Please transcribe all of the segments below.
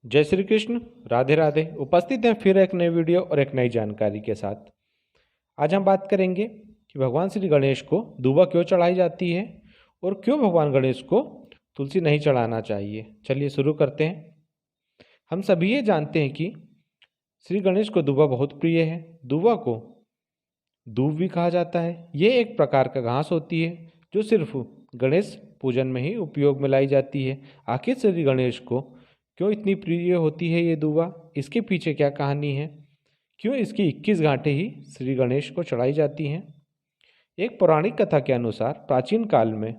जय श्री कृष्ण। राधे राधे। उपस्थित हैं फिर एक नई वीडियो और एक नई जानकारी के साथ। आज हम बात करेंगे कि भगवान श्री गणेश को दूबा क्यों चढ़ाई जाती है और क्यों भगवान गणेश को तुलसी नहीं चढ़ाना चाहिए। चलिए शुरू करते हैं। हम सभी ये जानते हैं कि श्री गणेश को दूबा बहुत प्रिय है। दूबा को दूब भी कहा जाता है। ये एक प्रकार का घास होती है जो सिर्फ गणेश पूजन में ही उपयोग में लाई जाती है। आखिर श्री गणेश को क्यों इतनी प्रिय होती है ये दूबा? इसके पीछे क्या कहानी है? क्यों इसकी 21 गांठें ही श्री गणेश को चढ़ाई जाती हैं? एक पौराणिक कथा के अनुसार प्राचीन काल में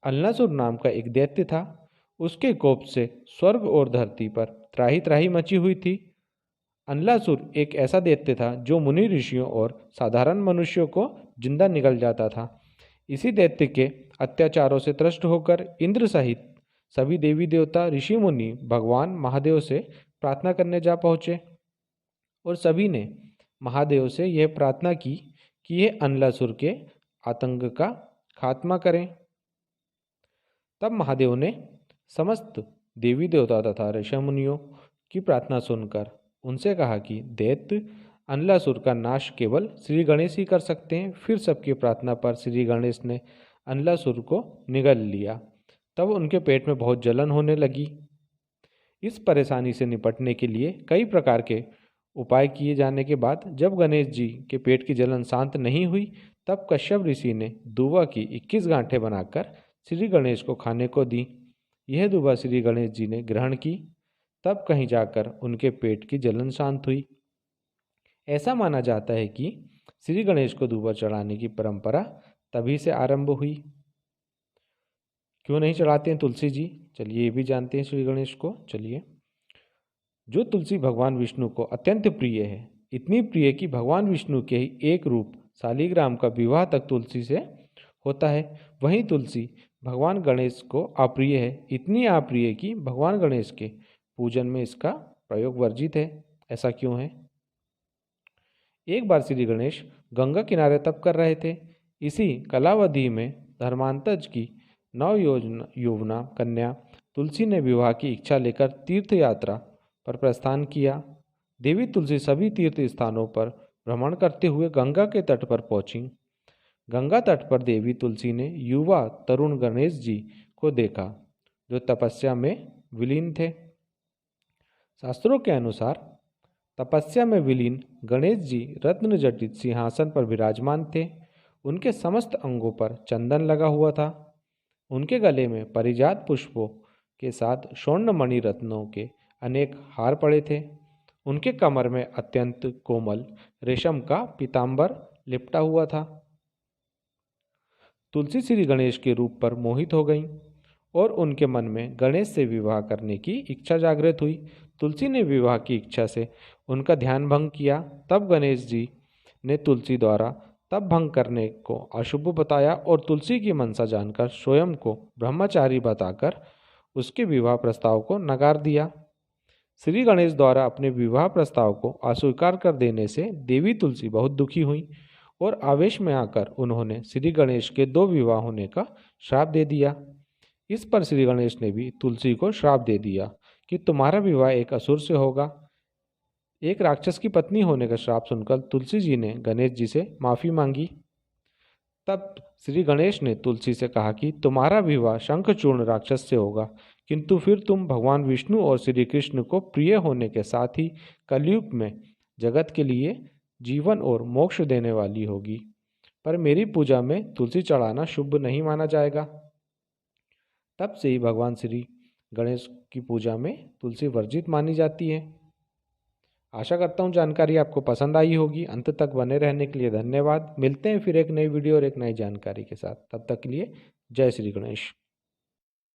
अल्लासुर नाम का एक दैत्य था। उसके कोप से स्वर्ग और धरती पर त्राही त्राही मची हुई थी। अल्लासुर एक ऐसा दैत्य था जो मुनि ऋषियों और साधारण मनुष्यों को जिंदा निगल जाता था। इसी दैत्य के अत्याचारों से त्रस्त होकर इंद्र सहित सभी देवी देवता ऋषि मुनि भगवान महादेव से प्रार्थना करने जा पहुँचे और सभी ने महादेव से यह प्रार्थना की कि ये अनलासुर के आतंक का खात्मा करें। तब महादेव ने समस्त देवी देवता तथा ऋषि मुनियों की प्रार्थना सुनकर उनसे कहा कि दैत्य अनलासुर का नाश केवल श्री गणेश ही कर सकते हैं। फिर सबकी प्रार्थना पर श्री गणेश ने अनलासुर को निगल लिया। तब उनके पेट में बहुत जलन होने लगी। इस परेशानी से निपटने के लिए कई प्रकार के उपाय किए जाने के बाद जब गणेश जी के पेट की जलन शांत नहीं हुई, तब कश्यप ऋषि ने दूबा की 21 गांठें बनाकर श्री गणेश को खाने को दी। यह दूबा श्री गणेश जी ने ग्रहण की। तब कहीं जाकर उनके पेट की जलन शांत हुई। ऐसा माना जाता है कि श्री गणेश को दूबा चढ़ाने की परंपरा तभी से आरंभ हुई। क्यों नहीं चढ़ाते हैं तुलसी जी? चलिए ये भी जानते हैं श्री गणेश को। चलिए, जो तुलसी भगवान विष्णु को अत्यंत प्रिय है, इतनी प्रिय कि भगवान विष्णु के ही एक रूप शालिग्राम का विवाह तक तुलसी से होता है। वहीं तुलसी भगवान गणेश को अप्रिय है, इतनी अप्रिय कि भगवान गणेश के पूजन में इसका प्रयोग वर्जित है। ऐसा क्यों है? एक बार श्री गणेश गंगा किनारे तप कर रहे थे। इसी कलावधि में धर्मांतज की यौवना कन्या तुलसी ने विवाह की इच्छा लेकर तीर्थ यात्रा पर प्रस्थान किया। देवी तुलसी सभी तीर्थ स्थानों पर भ्रमण करते हुए गंगा के तट पर पहुंची। गंगा तट पर देवी तुलसी ने युवा तरुण गणेश जी को देखा जो तपस्या में विलीन थे। शास्त्रों के अनुसार तपस्या में विलीन गणेश जी रत्न जटित सिंहासन पर विराजमान थे। उनके समस्त अंगों पर चंदन लगा हुआ था। उनके गले में परिजात पुष्पों के साथ स्वर्ण मणि रत्नों के अनेक हार पड़े थे। उनके कमर में अत्यंत कोमल रेशम का पीतांबर लिपटा हुआ था। तुलसी श्री गणेश के रूप पर मोहित हो गईं और उनके मन में गणेश से विवाह करने की इच्छा जागृत हुई। तुलसी ने विवाह की इच्छा से उनका ध्यान भंग किया। तब गणेश जी ने तुलसी द्वारा तब भंग करने को अशुभ बताया और तुलसी की मनसा जानकर स्वयं को ब्रह्मचारी बताकर उसके विवाह प्रस्ताव को नकार दिया। श्री गणेश द्वारा अपने विवाह प्रस्ताव को अस्वीकार कर देने से देवी तुलसी बहुत दुखी हुई और आवेश में आकर उन्होंने श्री गणेश के 2 विवाह होने का श्राप दे दिया। इस पर श्री गणेश ने भी तुलसी को श्राप दे दिया कि तुम्हारा विवाह एक असुर से होगा। एक राक्षस की पत्नी होने का श्राप सुनकर तुलसी जी ने गणेश जी से माफ़ी मांगी। तब श्री गणेश ने तुलसी से कहा कि तुम्हारा विवाह शंखचूर्ण राक्षस से होगा, किंतु फिर तुम भगवान विष्णु और श्री कृष्ण को प्रिय होने के साथ ही कलयुग में जगत के लिए जीवन और मोक्ष देने वाली होगी। पर मेरी पूजा में तुलसी चढ़ाना शुभ नहीं माना जाएगा। तब से ही भगवान श्री गणेश की पूजा में तुलसी वर्जित मानी जाती है। आशा करता हूँ जानकारी आपको पसंद आई होगी। अंत तक बने रहने के लिए धन्यवाद। मिलते हैं फिर एक नई वीडियो और एक नई जानकारी के साथ। तब तक के लिए जय श्री गणेश।